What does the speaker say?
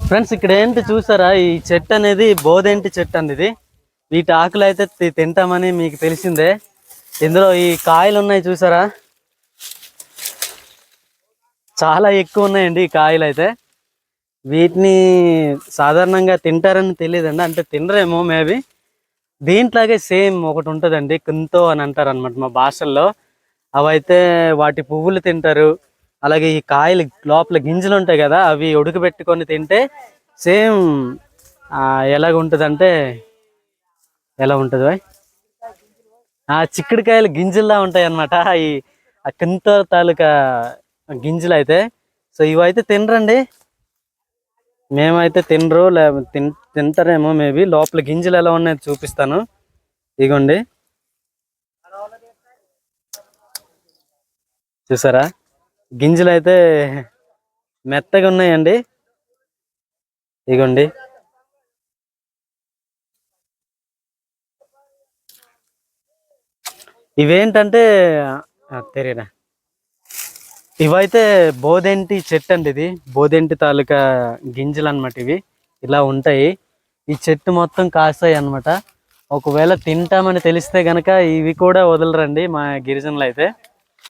Friends ఇక్కడ ఏంటి చూసారా, ఈ చెట్టు అనేది బోదెంటి చెట్టు అండి. ఇది వీటి ఆకులు అయితే తింటామని మీకు తెలిసిందే. ఇందులో ఈ కాయలు ఉన్నాయి చూసారా, చాలా ఎక్కువ ఉన్నాయండి ఈ కాయలు అయితే. వీటిని సాధారణంగా తింటారని తెలియదండి, అంటే తినరేమో మేబీ. దీంట్లాగే సేమ్ ఒకటి ఉంటుందండి, కుంతో అని అంటారు అనమాట మా భాషల్లో. అవైతే వాటి పువ్వులు తింటారు. అలాగే ఈ కాయలు లోపల గింజలు ఉంటాయి కదా, అవి ఉడకబెట్టుకొని తింటే సేమ్ ఎలాగ ఉంటుందంటే, ఎలా ఉంటుంది ఆ చిక్కుడుకాయలు గింజల్లా ఉంటాయి అన్నమాట. ఈ కుంతో తాలూకా గింజలు అయితే. సో ఇవైతే తినరండి, మేమైతే తినరు, తింటారేమో మేబీ. లోపల గింజలు ఎలా ఉన్నాయో చూపిస్తాను. ఇగోండి చూసారా, గింజలు అయితే మెత్తగా ఉన్నాయండి. ఇగోండి ఇవేంటంటే తెరేనా, ఇవైతే బోదెంటి చెట్టు అండి. ఇది బోదెంటి తాలూకా గింజలు అనమాట. ఇవి ఇలా ఉంటాయి. ఈ చెట్టు మొత్తం కాస్తాయి అనమాట. ఒకవేళ తింటామని తెలిస్తే గనక ఇవి కూడా వదలరండి మా గిరిజనులు అయితే.